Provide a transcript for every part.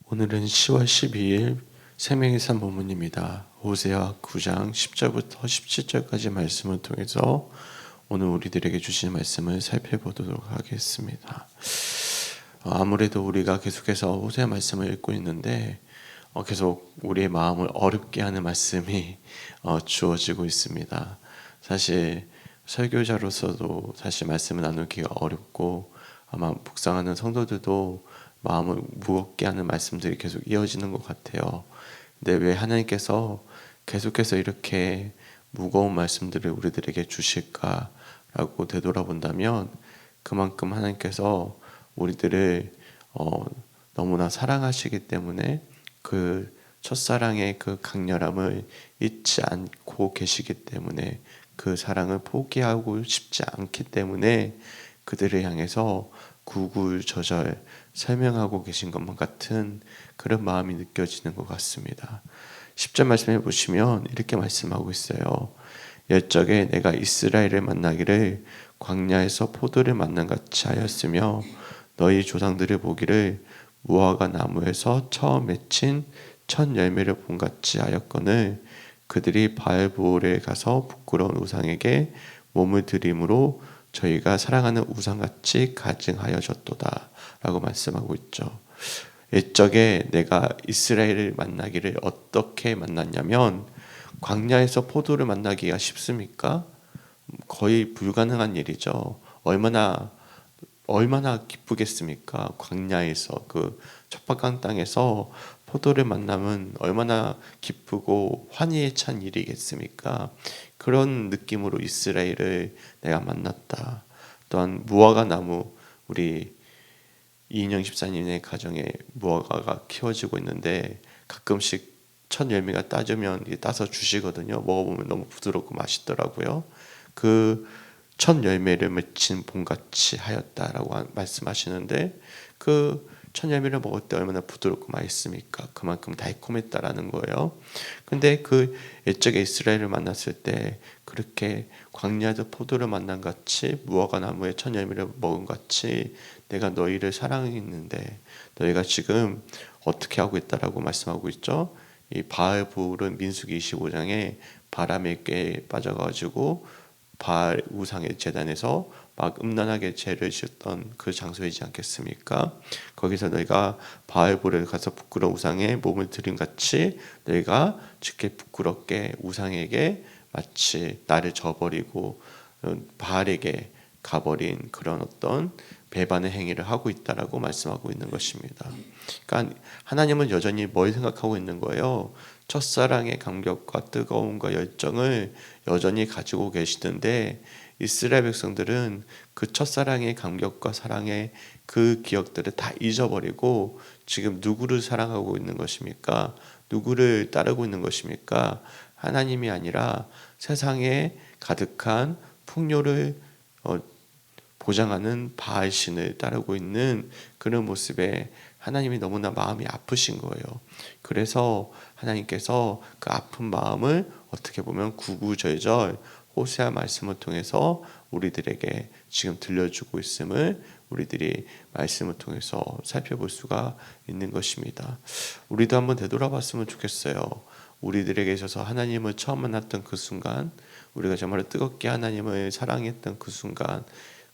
오늘은 10월 12일 생명의 산 본문입니다. 호세아 9장 10절부터 17절까지 말씀을 통해서 오늘 우리들에게 주신 말씀을 살펴보도록 하겠습니다. 아무래도 우리가 계속해서 호세아 말씀을 읽고 있는데 계속 우리의 마음을 어렵게 하는 말씀이 주어지고 있습니다. 사실 설교자로서도 사실 말씀을 나누기가 어렵고 아마 묵상하는 성도들도 마음을 무겁게 하는 말씀들이 계속 이어지는 것 같아요. 근데 왜 하나님께서 계속해서 이렇게 무거운 말씀들을 우리들에게 주실까라고 되돌아본다면 그만큼 하나님께서 우리들을 너무나 사랑하시기 때문에 그 첫사랑의 그 강렬함을 잊지 않고 계시기 때문에 그 사랑을 포기하고 싶지 않기 때문에 그들을 향해서 구구절절 설명하고 계신 것만 같은 그런 마음이 느껴지는 것 같습니다. 10절 말씀해 보시면 이렇게 말씀하고 있어요. 옛적에 내가 이스라엘을 만나기를 광야에서 포도를 만난 같이 하였으며 너희 조상들을 보기를 무화과 나무에서 처음 맺힌 첫 열매를 본 같이 하였거늘 그들이 바알보올에 가서 부끄러운 우상에게 몸을 드림으로 저희가 사랑하는 우상같이 가증하여졌도다 라고 말씀하고 있죠. 옛적에 내가 이스라엘을 만나기를 어떻게 만났냐면 광야에서 포도를 만나기가 쉽습니까? 거의 불가능한 일이죠. 얼마나 기쁘겠습니까? 광야에서 그 척박한 땅에서 포도를 만나면 얼마나 기쁘고 환희에 찬 일이겠습니까? 그런 느낌으로 이스라엘을 내가 만났다. 또한 무화과 나무, 우리 이인영 집사님의 가정에 무화과가 키워지고 있는데 가끔씩 첫 열매가 따주면 따서 주시거든요. 먹어보면 너무 부드럽고 맛있더라고요. 그 첫 열매를 맺힌 봄같이 하였다라고 말씀하시는데 그 첫 열매를 먹을 때 얼마나 부드럽고 맛있습니까? 그만큼 달콤했다라는 거예요. 근데 그 옛적에 이스라엘을 만났을 때 그렇게 광야에서 포도를 만난 같이 무화과 나무의 첫 열매를 먹은 같이 내가 너희를 사랑했는데 너희가 지금 어떻게 하고 있다라고 말씀하고 있죠. 이 바알볼은 민수기 25장에 바람에 꽤 빠져가지고 바알 우상의 제단에서 막 음란하게 죄를 지었던 그 장소이지 않겠습니까? 거기서 너희가 바알볼에 가서 부끄러운 우상에 몸을 들임같이 너희가 즉게 부끄럽게 우상에게 마치 나를 저버리고 바알에게 가버린 그런 어떤 배반의 행위를 하고 있다라고 말씀하고 있는 것입니다. 그러니까 하나님은 여전히 뭘 생각하고 있는 거예요? 첫사랑의 감격과 뜨거움과 열정을 여전히 가지고 계시던데 이스라엘 백성들은 그 첫사랑의 감격과 사랑의 그 기억들을 다 잊어버리고 지금 누구를 사랑하고 있는 것입니까? 누구를 따르고 있는 것입니까? 하나님이 아니라 세상에 가득한 풍요를 보장하는 바알 신을 따르고 있는 그런 모습에 하나님이 너무나 마음이 아프신 거예요. 그래서 하나님께서 그 아픈 마음을 어떻게 보면 구구절절 호세아 말씀을 통해서 우리들에게 지금 들려주고 있음을 우리들이 말씀을 통해서 살펴볼 수가 있는 것입니다. 우리도 한번 되돌아봤으면 좋겠어요. 우리들에게 있어서 하나님을 처음 만났던 그 순간, 우리가 정말 뜨겁게 하나님을 사랑했던 그 순간,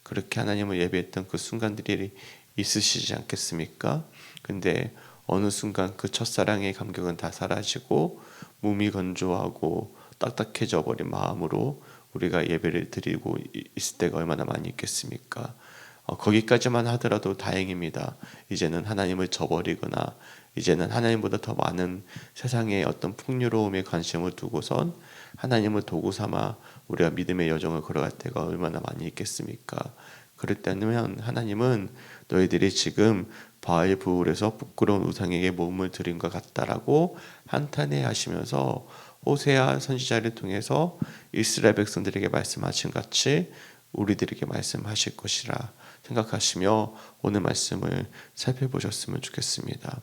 그렇게 하나님을 예배했던 그 순간들이 있으시지 않겠습니까? 근데 어느 순간 그 첫사랑의 감격은 다 사라지고 몸이 건조하고 딱딱해져 버린 마음으로 우리가 예배를 드리고 있을 때가 얼마나 많이 있겠습니까? 거기까지만 하더라도 다행입니다. 이제는 하나님을 저버리거나 이제는 하나님보다 더 많은 세상의 어떤 풍요로움에 관심을 두고선 하나님을 도구 삼아 우리가 믿음의 여정을 걸어갈 때가 얼마나 많이 있겠습니까? 그럴 때면 하나님은 너희들이 지금 바알브올에서 부끄러운 우상에게 몸을 드린 것 같다라고 한탄해 하시면서 호세아 선지자를 통해서 이스라엘 백성들에게 말씀하신 같이 우리들에게 말씀하실 것이라 생각하시며 오늘 말씀을 살펴보셨으면 좋겠습니다.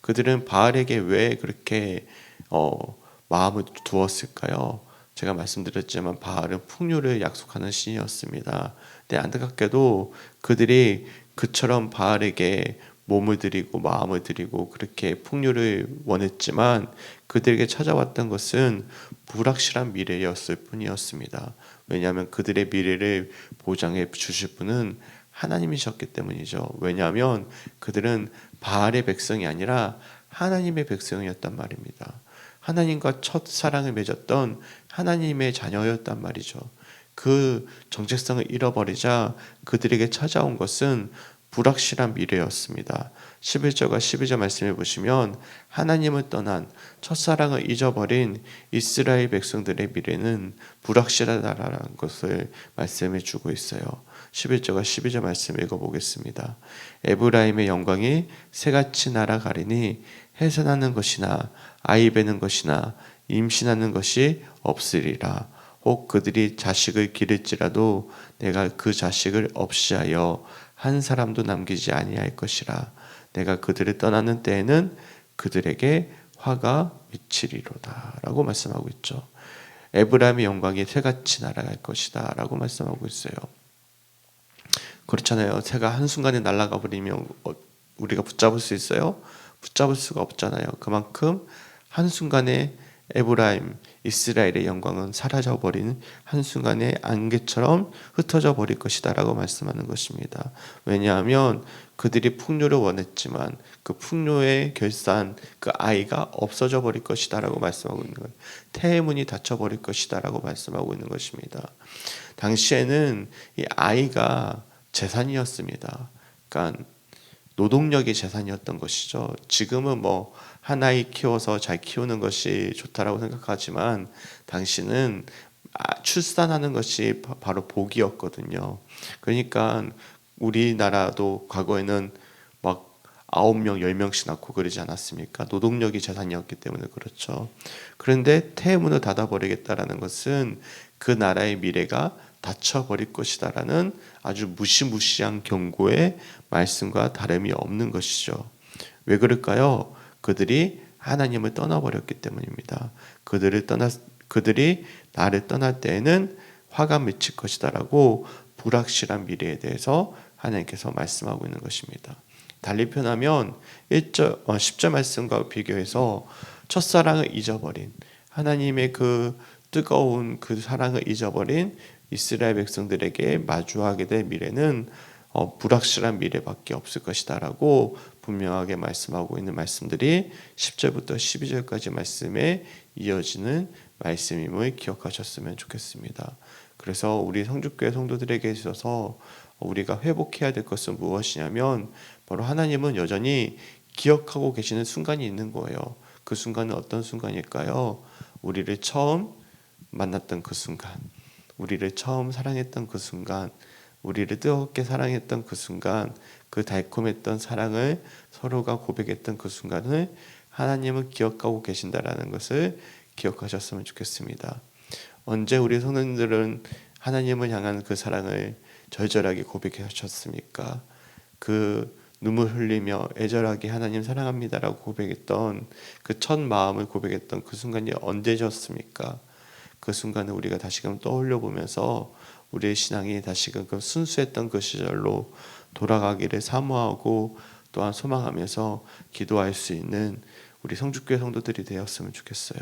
그들은 바알에게 왜 그렇게 마음을 두었을까요? 제가 말씀드렸지만 바알은 풍요를 약속하는 신이었습니다. 근데 안타깝게도 그들이 그처럼 바알에게 몸을 드리고 마음을 드리고 그렇게 풍요를 원했지만 그들에게 찾아왔던 것은 불확실한 미래였을 뿐이었습니다. 왜냐하면 그들의 미래를 보장해 주실 분은 하나님이셨기 때문이죠. 왜냐하면 그들은 바알의 백성이 아니라 하나님의 백성이었단 말입니다. 하나님과 첫 사랑을 맺었던 하나님의 자녀였단 말이죠. 그 정체성을 잃어버리자 그들에게 찾아온 것은 불확실한 미래였습니다. 11절과 12절 말씀을 보시면 하나님을 떠난 첫사랑을 잊어버린 이스라엘 백성들의 미래는 불확실하다라는 것을 말씀해 주고 있어요. 11절과 12절 말씀 읽어보겠습니다. 에브라임의 영광이 새같이 날아가리니 해산하는 것이나 아이 베는 것이나 임신하는 것이 없으리라. 혹 그들이 자식을 기를지라도 내가 그 자식을 없이하여 한 사람도 남기지 아니할 것이라. 내가 그들을 떠나는 때에는 그들에게 화가 미치리로다 라고 말씀하고 있죠. 에브라임의 영광이 새같이 날아갈 것이다 라고 말씀하고 있어요. 그렇잖아요. 새가 한순간에 날아가 버리면 우리가 붙잡을 수 있어요? 붙잡을 수가 없잖아요. 그만큼 한순간에 에브라임, 이스라엘의 영광은 사라져버리는 한순간에 안개처럼 흩어져 버릴 것이다 라고 말씀하는 것입니다. 왜냐하면 그들이 풍요를 원했지만 그 풍요의 결산, 그 아이가 없어져 버릴 것이다 라고 말씀하고 있는 거예요. 태의 문이 닫혀 버릴 것이다 라고 말씀하고 있는 것입니다. 당시에는 이 아이가 재산이었습니다. 그러니까 노동력이 재산이었던 것이죠. 지금은 뭐 한 아이 키워서 잘 키우는 것이 좋다라고 생각하지만 당시는 출산하는 것이 바로 복이었거든요. 그러니까 우리나라도 과거에는 막 9명, 10명씩 낳고 그러지 않았습니까? 노동력이 재산이었기 때문에 그렇죠. 그런데 태문을 닫아버리겠다라는 것은 그 나라의 미래가 닫혀버릴 것이다라는 아주 무시무시한 경고의 말씀과 다름이 없는 것이죠. 왜 그럴까요? 그들이 하나님을 떠나버렸기 때문입니다. 그들이 나를 떠날 때에는 화가 미칠 것이다라고 불확실한 미래에 대해서 하나님께서 말씀하고 있는 것입니다. 달리 표현하면 10절 말씀과 비교해서 첫사랑을 잊어버린 하나님의 그 뜨거운 그 사랑을 잊어버린 이스라엘 백성들에게 마주하게 될 미래는 불확실한 미래밖에 없을 것이다라고 분명하게 말씀하고 있는 말씀들이 10절부터 12절까지 말씀에 이어지는 말씀임을 기억하셨으면 좋겠습니다. 그래서 우리 성주교회 성도들에게 있어서 우리가 회복해야 될 것은 무엇이냐면 바로 하나님은 여전히 기억하고 계시는 순간이 있는 거예요. 그 순간은 어떤 순간일까요? 우리를 처음 만났던 그 순간, 우리를 처음 사랑했던 그 순간, 우리를 뜨겁게 사랑했던 그 순간, 그 달콤했던 사랑을 서로가 고백했던 그 순간을 하나님은 기억하고 계신다라는 것을 기억하셨으면 좋겠습니다. 언제 우리 성도님들은 하나님을 향한 그 사랑을 절절하게 고백하셨습니까? 그 눈물 흘리며 애절하게 하나님 사랑합니다라고 고백했던 그 첫 마음을 고백했던 그 순간이 언제셨습니까? 그 순간을 우리가 다시금 떠올려 보면서 우리의 신앙이 다시금 그 순수했던 그 시절로 돌아가기를 사모하고 또한 소망하면서 기도할 수 있는 우리 성주교회 성도들이 되었으면 좋겠어요.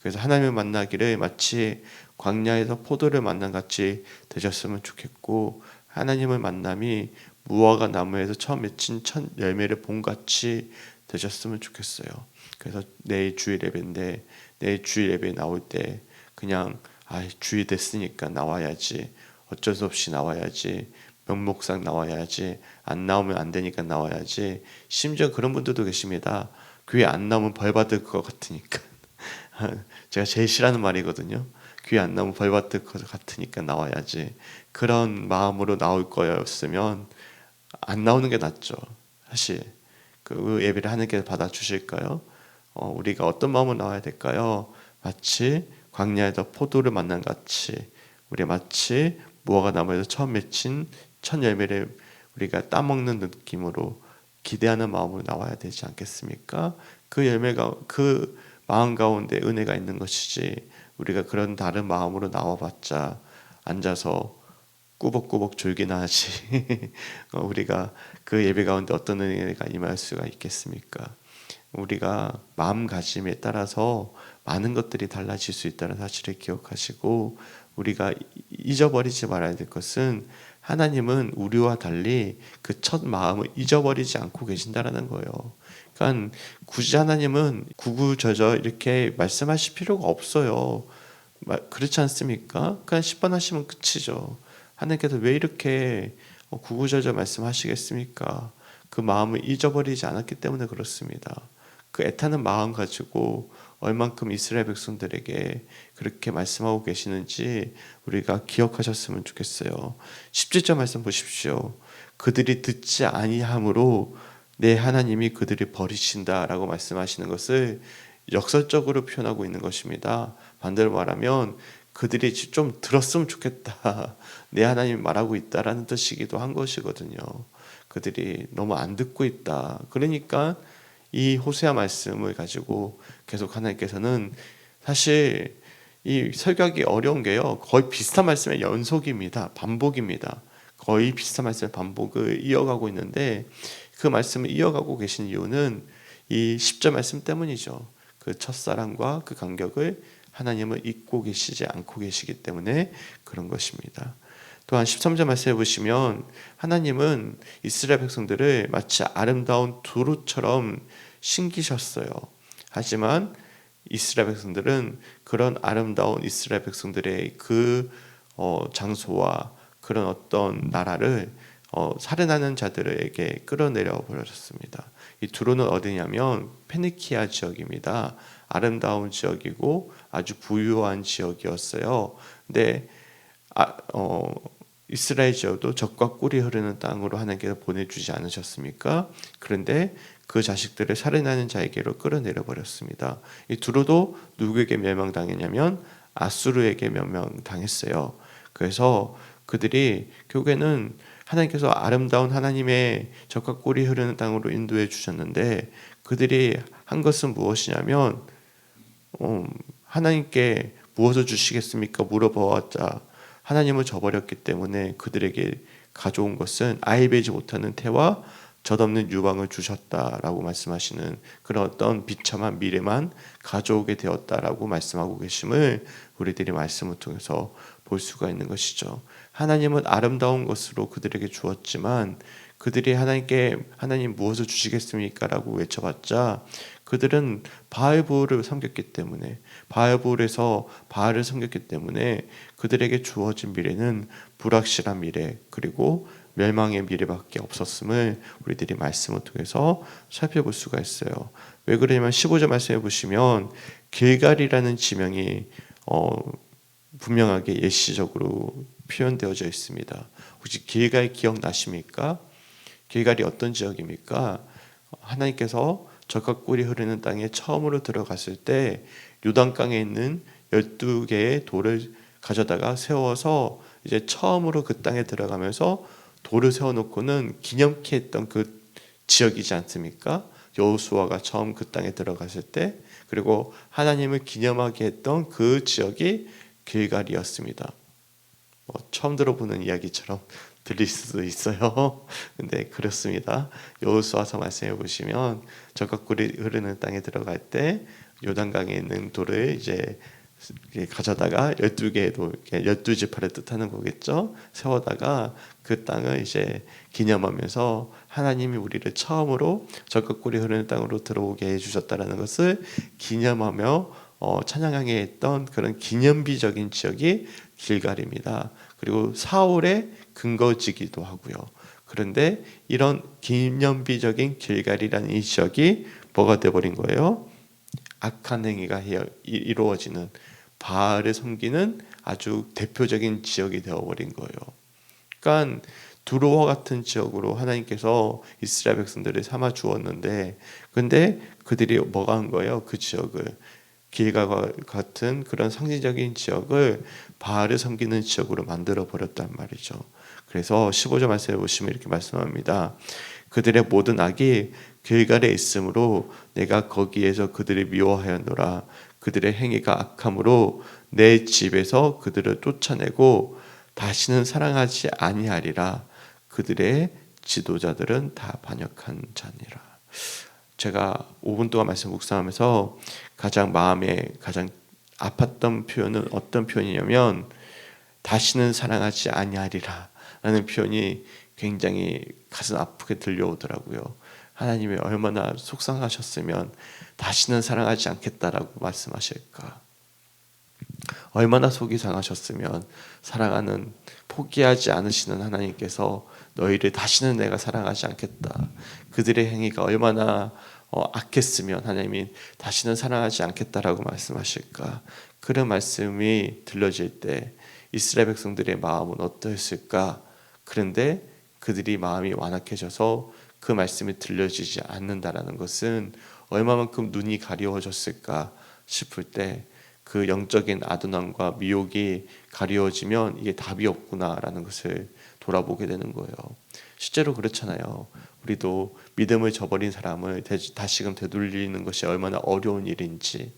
그래서 하나님을 만나기를 마치 광야에서 포도를 만난 같이 되셨으면 좋겠고, 하나님을 만남이 무화과 나무에서 처음 맺힌 첫 열매를 본 같이 되셨으면 좋겠어요. 그래서 내일 주일 예배인데 내일 주일 예배 나올 때 그냥 주일 됐으니까 나와야지, 어쩔 수 없이 나와야지, 명목상 나와야지, 안 나오면 안 되니까 나와야지. 심지어 그런 분들도 계십니다. 교회 안 나오면 벌 받을 것 같으니까. 제가 제일 싫어하는 말이거든요. 교회 안 나오면 벌 받을 것 같으니까 나와야지. 그런 마음으로 나올 거였으면 안 나오는 게 낫죠. 사실 그 예배를 하나님께서 받아주실까요? 우리가 어떤 마음으로 나와야 될까요? 마치 광야에서 포도를 만난 같이, 우리 마치 무화과 나무에서 처음 맺힌 첫 열매를 우리가 따먹는 느낌으로 기대하는 마음으로 나와야 되지 않겠습니까? 그 열매가 그 마음 가운데 은혜가 있는 것이지, 우리가 그런 다른 마음으로 나와봤자 앉아서 꾸벅꾸벅 졸기나 하지. 우리가 그 예배 가운데 어떤 은혜가 임할 수가 있겠습니까? 우리가 마음가짐에 따라서 많은 것들이 달라질 수 있다는 사실을 기억하시고, 우리가 잊어버리지 말아야 될 것은 하나님은 우리와 달리 그 첫 마음을 잊어버리지 않고 계신다라는 거예요. 그러니까 굳이 하나님은 구구절절 이렇게 말씀하실 필요가 없어요. 그렇지 않습니까? 그냥 10번 하시면 끝이죠. 하나님께서 왜 이렇게 구구절절 말씀하시겠습니까? 그 마음을 잊어버리지 않았기 때문에 그렇습니다. 그 애타는 마음 가지고 얼만큼 이스라엘 백성들에게 그렇게 말씀하고 계시는지 우리가 기억하셨으면 좋겠어요. 17절 말씀 보십시오. 그들이 듣지 아니함으로 내 하나님이 그들을 버리신다라고 말씀하시는 것을 역설적으로 표현하고 있는 것입니다. 반대로 말하면 그들이 좀 들었으면 좋겠다, 내 하나님이 말하고 있다라는 뜻이기도 한 것이거든요. 그들이 너무 안 듣고 있다. 그러니까 이 호세아 말씀을 가지고 계속 하나님께서는, 사실 이 설교하기 어려운 게요, 거의 비슷한 말씀의 연속입니다. 반복입니다. 거의 비슷한 말씀의 반복을 이어가고 있는데, 그 말씀을 이어가고 계신 이유는 이 10절 말씀 때문이죠. 그 첫사랑과 그 간격을 하나님은 잊고 계시지 않고 계시기 때문에 그런 것입니다. 또한 13절 말씀해 보시면 하나님은 이스라엘 백성들을 마치 아름다운 두루처럼 신기셨어요. 하지만 이스라엘 백성들은 그런 아름다운 이스라엘 백성들의 그 장소와 그런 어떤 나라를 살인하는 자들에게 끌어내려 버렸습니다. 이 두로는 어디냐면 페니키아 지역입니다. 아름다운 지역이고 아주 부유한 지역이었어요. 근데 이스라엘 지역도 젖과 꿀이 흐르는 땅으로 하나님께서 보내주지 않으셨습니까? 그런데 그 자식들을 살인하는 자에게로 끌어내려 버렸습니다. 이 두로도 누구에게 멸망당했냐면 아수르에게 멸망당했어요. 그래서 그들이 결국에는 하나님께서 아름다운 하나님의 젖과 꿀이 흐르는 땅으로 인도해 주셨는데, 그들이 한 것은 무엇이냐면 하나님께 무엇을 주시겠습니까? 물어보았자 하나님을 저버렸기 때문에 그들에게 가져온 것은 아이 베지 못하는 태와 젖없는 유방을 주셨다라고 말씀하시는 그런 어떤 비참한 미래만 가져오게 되었다라고 말씀하고 계심을 우리들이 말씀을 통해서 볼 수가 있는 것이죠. 하나님은 아름다운 것으로 그들에게 주었지만, 그들이 하나님께 하나님 무엇을 주시겠습니까? 라고 외쳐봤자 그들은 바알부를 섬겼기 때문에, 바알부에서 바알을 섬겼기 때문에 그들에게 주어진 미래는 불확실한 미래, 그리고 멸망의 미래밖에 없었음을 우리들이 말씀을 통해서 살펴볼 수가 있어요. 왜 그러냐면 15절 말씀해 보시면 길갈이라는 지명이 분명하게 예시적으로 표현되어져 있습니다. 혹시 길갈 기억나십니까? 길갈이 어떤 지역입니까? 하나님께서 젖과 꿀이 흐르는 땅에 처음으로 들어갔을 때 요단강에 있는 12개의 돌을 가져다가 세워서 이제 처음으로 그 땅에 들어가면서 돌을 세워놓고는 기념케 했던 그 지역이지 않습니까? 여호수아가 처음 그 땅에 들어갔을 때, 그리고 하나님을 기념하게 했던 그 지역이 길갈이었습니다. 처음 들어보는 이야기처럼 들릴 수도 있어요. 근데 그렇습니다. 여호수아서 말씀해 보시면 젖과 꿀이 흐르는 땅에 들어갈 때 요단강에 있는 돌을 이제 가져다가 12개의 돌, 12지파를 뜻하는 거겠죠. 세워다가 그 땅을 이제 기념하면서 하나님이 우리를 처음으로 젖과 꿀이 흐르는 땅으로 들어오게 해주셨다라는 것을 기념하며 찬양하게 했던 그런 기념비적인 지역이 길갈입니다. 그리고 사울의 근거지기도 하고요. 그런데 이런 기념비적인 길갈이라는 이 지역이 뭐가 되어버린 거예요? 악한 행위가 이루어지는, 바알을 섬기는 아주 대표적인 지역이 되어버린 거예요. 그러니까 두로와 같은 지역으로 하나님께서 이스라엘 백성들을 삼아 주었는데, 근데 그들이 뭐가 한 거예요? 그 지역을, 길갈과 같은 그런 상징적인 지역을 바알을 섬기는 지역으로 만들어 버렸단 말이죠. 그래서 15절 말씀해 보시면 이렇게 말씀합니다. 그들의 모든 악이 길갈에 있으므로 내가 거기에서 그들을 미워하였노라. 그들의 행위가 악함으로 내 집에서 그들을 쫓아내고 다시는 사랑하지 아니하리라. 그들의 지도자들은 다 반역한 자니라. 제가 5분 동안 말씀 묵상하면서 마음에 가장 아팠던 표현은 어떤 표현이냐면 다시는 사랑하지 아니하리라 라는 표현이 굉장히 가슴 아프게 들려오더라고요. 하나님이 얼마나 속상하셨으면 다시는 사랑하지 않겠다라고 말씀하실까. 얼마나 속이 상하셨으면 사랑하는 포기하지 않으시는 하나님께서 너희를 다시는 내가 사랑하지 않겠다. 그들의 행위가 얼마나 악했으면 하나님이 다시는 사랑하지 않겠다라고 말씀하실까. 그런 말씀이 들려질 때 이스라엘 백성들의 마음은 어떠했을까. 그런데 그들이 마음이 완악해져서 그 말씀이 들려지지 않는다라는 것은 얼마만큼 눈이 가려워졌을까 싶을 때 그 영적인 아둔함과 미혹이 가려워지면 이게 답이 없구나라는 것을 돌아보게 되는 거예요. 실제로 그렇잖아요. 우리도 믿음을 저버린 사람을 다시금 되돌리는 것이 얼마나 어려운 일인지,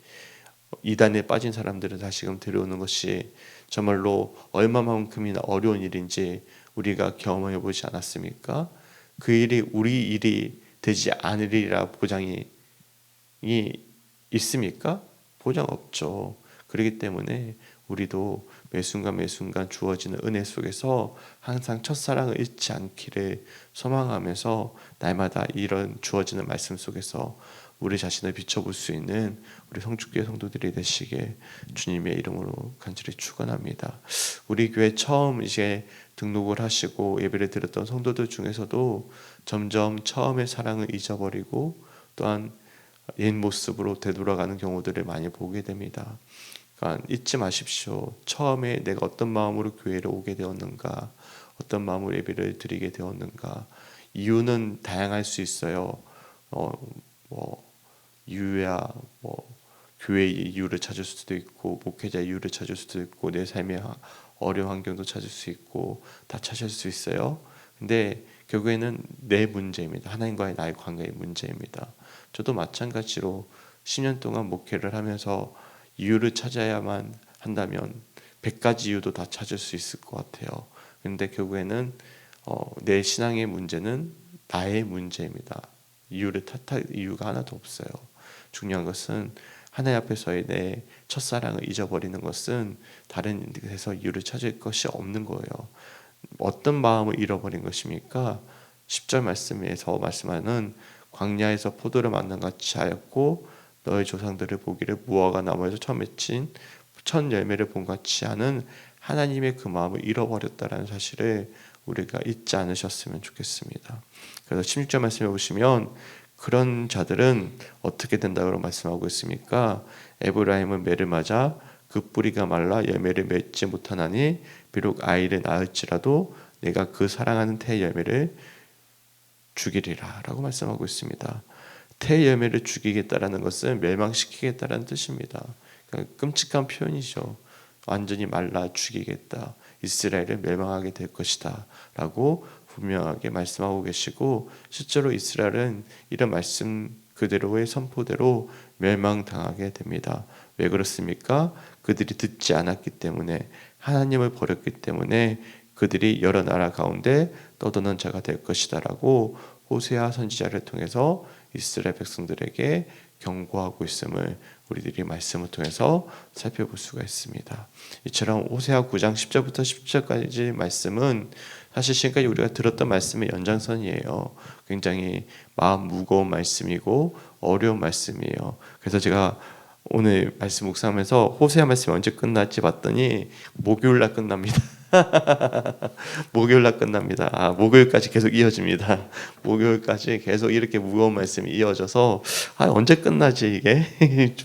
이단에 빠진 사람들을 다시금 데려오는 것이 정말로 얼마만큼이나 어려운 일인지 우리가 경험해 보지 않았습니까? 그 일이 우리 일이 되지 않으리라 보장이 있습니까? 보장 없죠. 그렇기 때문에 우리도 매순간 주어지는 은혜 속에서 항상 첫사랑을 잃지 않기를 소망하면서 날마다 이런 주어지는 말씀 속에서 우리 자신을 비춰볼 수 있는 우리 성축교회 성도들이 되시게 주님의 이름으로 간절히 축원합니다. 우리 교회 처음 이제 등록을 하시고 예배를 드렸던 성도들 중에서도 점점 처음의 사랑을 잊어버리고 또한 옛 모습으로 되돌아가는 경우들을 많이 보게 됩니다. 그러니까 잊지 마십시오. 처음에 내가 어떤 마음으로 교회를 오게 되었는가, 어떤 마음으로 예배를 드리게 되었는가. 이유는 다양할 수 있어요. 이유야 교회의 이유를 찾을 수도 있고 목회자의 이유를 찾을 수도 있고 내 삶의 어려운 환경도 찾을 수 있고 다 찾을 수 있어요. 근데 결국에는 내 문제입니다. 하나님과의 나의 관계의 문제입니다. 저도 마찬가지로 10년 동안 목회를 하면서 이유를 찾아야만 한다면 100가지 이유도 다 찾을 수 있을 것 같아요. 그런데 결국에는 내 신앙의 문제는 나의 문제입니다. 이유를 탓할 이유가 하나도 없어요. 중요한 것은 하나님 앞에서의 내 첫사랑을 잊어버리는 것은 다른 데서 이유를 찾을 것이 없는 거예요. 어떤 마음을 잃어버린 것입니까? 10절 말씀에서 말씀하는 광야에서 포도를 만난 같이 하였고 너의 조상들을 보기를 무화과 나무에서 처음 맺힌 첫 열매를 본 같이 하는 하나님의 그 마음을 잃어버렸다라는 사실을 우리가 잊지 않으셨으면 좋겠습니다. 그래서 16절 말씀해 보시면 그런 자들은 어떻게 된다고 말씀하고 있습니까? 에브라임은 매를 맞아 그 뿌리가 말라 열매를 맺지 못하나니 비록 아이를 낳을지라도 내가 그 사랑하는 태 열매를 죽이리라 라고 말씀하고 있습니다. 태 열매를 죽이겠다라는 것은 멸망시키겠다라는 뜻입니다. 그러니까 끔찍한 표현이죠. 완전히 말라 죽이겠다. 이스라엘을 멸망하게 될 것이다 라고 분명하게 말씀하고 계시고 실제로 이스라엘은 이런 말씀 그대로의 선포대로 멸망당하게 됩니다. 왜 그렇습니까? 그들이 듣지 않았기 때문에 하나님을 버렸기 때문에 그들이 여러 나라 가운데 떠도는 자가 될 것이다 라고 호세아 선지자를 통해서 이스라엘 백성들에게 경고하고 있음을 우리들이 말씀을 통해서 살펴볼 수가 있습니다. 이처럼 호세아 9장 10절부터 10절까지 말씀은 사실 지금까지 우리가 들었던 말씀의 연장선이에요. 굉장히 마음 무거운 말씀이고 어려운 말씀이에요. 그래서 제가 오늘 말씀 묵상하면서 호세아 말씀이 언제 끝날지 봤더니 목요일날 끝납니다. 목요일날 끝납니다. 목요일까지 계속 이어집니다. 목요일까지 계속 이렇게 무거운 말씀이 이어져서 언제 끝나지 이게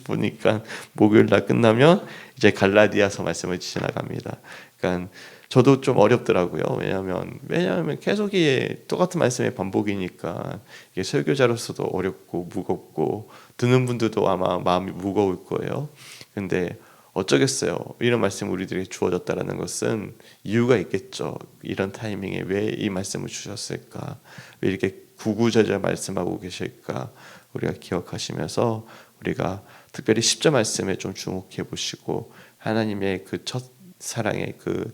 보니까 목요일날 끝나면 이제 갈라디아서 말씀을 지나갑니다. 그러니까 저도 좀 어렵더라고요. 왜냐하면 계속 이게 똑같은 말씀의 반복이니까 이게 설교자로서도 어렵고 무겁고 듣는 분들도 아마 마음이 무거울 거예요. 근데 어쩌겠어요. 이런 말씀 우리들에게 주어졌다라는 것은 이유가 있겠죠. 이런 타이밍에 왜 이 말씀을 주셨을까? 왜 이렇게 구구절절 말씀하고 계실까? 우리가 기억하시면서 우리가 특별히 10절 말씀에 좀 주목해 보시고 하나님의 그 첫 사랑의 그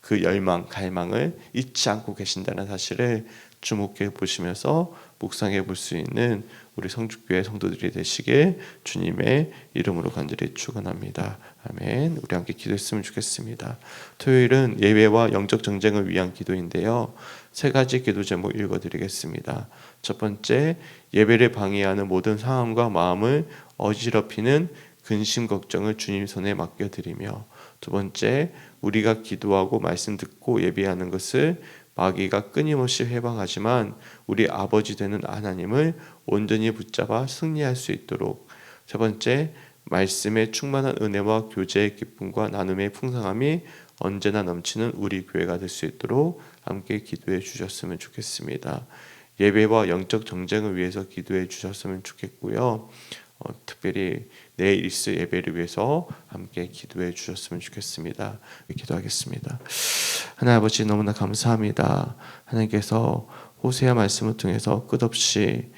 그 열망, 갈망을 잊지 않고 계신다는 사실을 주목해 보시면서 묵상해 볼 수 있는 우리 성주교회 성도들이 되시길 주님의 이름으로 간절히 축원합니다. 아멘. 우리 함께 기도했으면 좋겠습니다. 토요일은 예배와 영적 정쟁을 위한 기도인데요. 세 가지 기도 제목 읽어드리겠습니다. 첫 번째, 예배를 방해하는 모든 상황과 마음을 어지럽히는 근심 걱정을 주님 손에 맡겨드리며, 두 번째, 우리가 기도하고 말씀 듣고 예배하는 것을 마귀가 끊임없이 회방하지만 우리 아버지 되는 하나님을 온전히 붙잡아 승리할 수 있도록, 세 번째, 말씀의 충만한 은혜와 교제의 기쁨과 나눔의 풍성함이 언제나 넘치는 우리 교회가 될 수 있도록 함께 기도해 주셨으면 좋겠습니다. 예배와 영적 정쟁을 위해서 기도해 주셨으면 좋겠고요. 특별히 내일 있을 예배를 위해서 함께 기도해 주셨으면 좋겠습니다. 기도하겠습니다. 하나님 아버지, 너무나 감사합니다. 하나님께서 호세아 말씀을 통해서 끝없이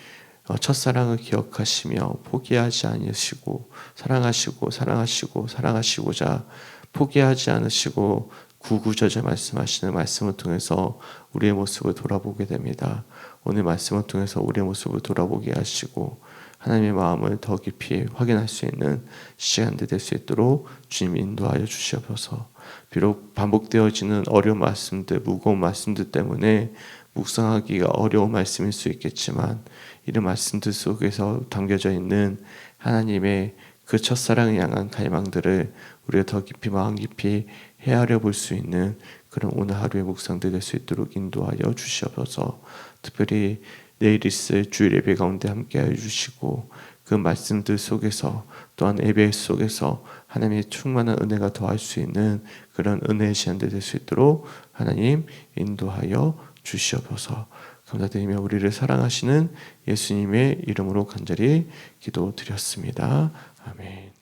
첫사랑을 기억하시며 포기하지 않으시고 사랑하시고자 포기하지 않으시고 구구절절 말씀하시는 말씀을 통해서 우리의 모습을 돌아보게 됩니다. 오늘 말씀을 통해서 우리의 모습을 돌아보게 하시고 하나님의 마음을 더 깊이 확인할 수 있는 시간들 될 수 있도록 주님 인도하여 주시옵소서. 비록 반복되어지는 어려운 말씀들, 무거운 말씀들 때문에 묵상하기가 어려운 말씀일 수 있겠지만, 이런 말씀들 속에서 담겨져 있는 하나님의 그 첫사랑을 향한 갈망들을 우리가 더 깊이 마음 깊이 헤아려 볼 수 있는 그런 오늘 하루의 묵상들 될 수 있도록 인도하여 주시옵소서. 특별히 내일 있을 주일 예배 가운데 함께하여 주시고, 그 말씀들 속에서 또한 예배 속에서 하나님의 충만한 은혜가 더할 수 있는 그런 은혜의 시간들 될 수 있도록 하나님 인도하여 주시옵소서. 감사드리며 우리를 사랑하시는 예수님의 이름으로 간절히 기도드렸습니다. 아멘.